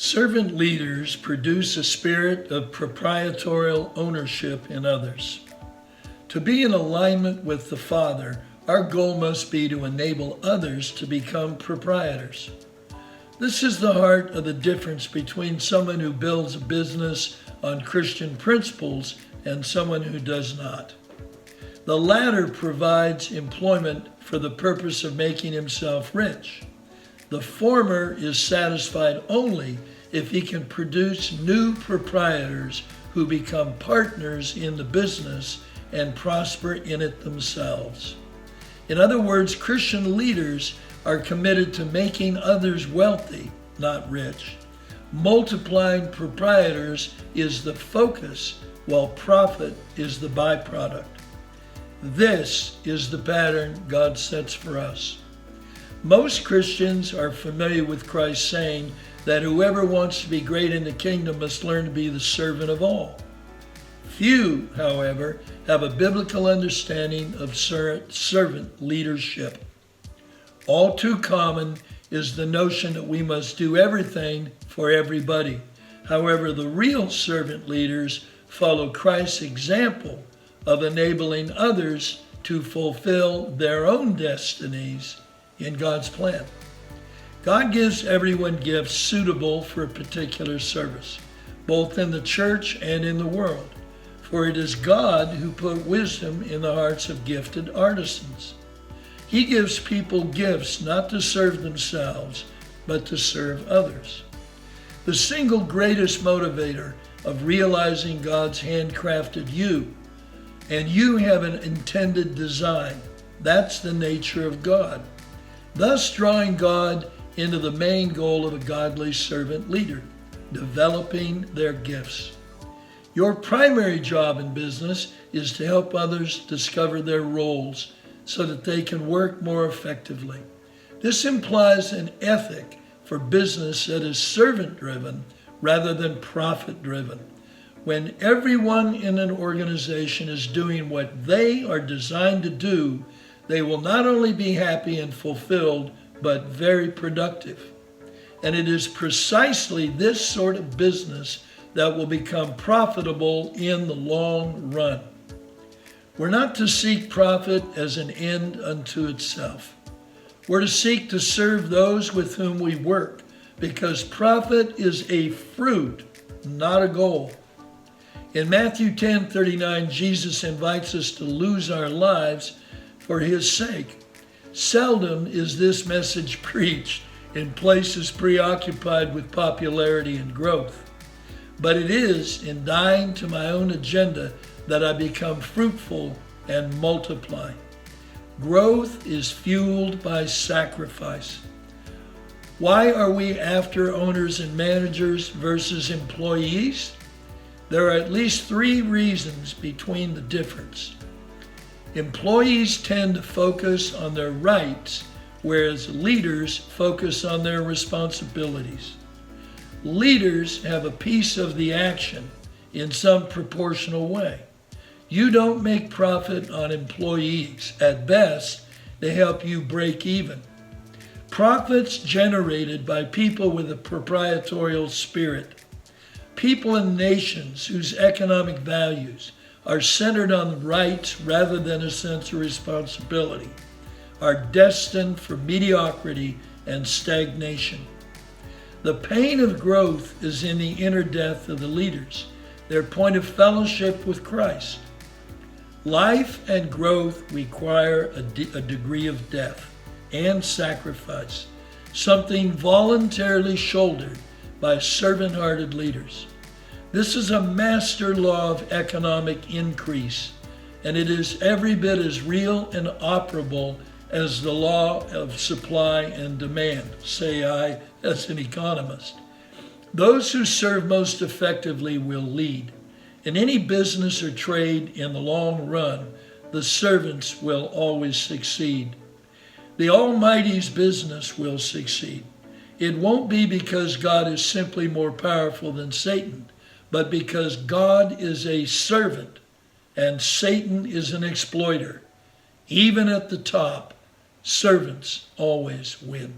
Servant leaders produce a spirit of proprietorial ownership in others. To be in alignment with the Father, our goal must be to enable others to become proprietors. This is the heart of the difference between someone who builds a business on Christian principles and someone who does not. The latter provides employment for the purpose of making himself rich. The former is satisfied only if he can produce new proprietors who become partners in the business and prosper in it themselves. In other words, Christian leaders are committed to making others wealthy, not rich. Multiplying proprietors is the focus, while profit is the byproduct. This is the pattern God sets for us. Most Christians are familiar with Christ saying that whoever wants to be great in the kingdom must learn to be the servant of all. Few, however, have a biblical understanding of servant leadership. All too common is the notion that we must do everything for everybody. However, the real servant leaders follow Christ's example of enabling others to fulfill their own destinies in God's plan. God gives everyone gifts suitable for a particular service, both in the church and in the world. For it is God who put wisdom in the hearts of gifted artisans. He gives people gifts not to serve themselves, but to serve others. The single greatest motivator of realizing God's handcrafted you, and you have an intended design. That's the nature of God, thus drawing God into the main goal of a godly servant leader, developing their gifts. Your primary job in business is to help others discover their roles so that they can work more effectively. This implies an ethic for business that is servant-driven rather than profit-driven. When everyone in an organization is doing what they are designed to do, they will not only be happy and fulfilled, but very productive. And it is precisely this sort of business that will become profitable in the long run. We're not to seek profit as an end unto itself. We're to seek to serve those with whom we work, because profit is a fruit, not a goal. In Matthew 10:39, Jesus invites us to lose our lives for his sake. Seldom is this message preached in places preoccupied with popularity and growth. But it is in dying to my own agenda that I become fruitful and multiply. Growth is fueled by sacrifice. Why are we after owners and managers versus employees? There are at least 3 reasons between the difference. Employees tend to focus on their rights, whereas leaders focus on their responsibilities. Leaders have a piece of the action in some proportional way. You don't make profit on employees. At best, they help you break even. Profits generated by people with a proprietorial spirit. People in nations whose economic values are centered on rights rather than a sense of responsibility are destined for mediocrity and stagnation. The pain of growth is in the inner death of the leaders, their point of fellowship with Christ. Life and growth require a degree of death and sacrifice, something voluntarily shouldered by servant-hearted leaders. This is a master law of economic increase, and it is every bit as real and operable as the law of supply and demand, say I as an economist. Those who serve most effectively will lead. In any business or trade in the long run, the servants will always succeed. The Almighty's business will succeed. It won't be because God is simply more powerful than Satan, but because God is a servant and Satan is an exploiter. Even at the top, servants always win.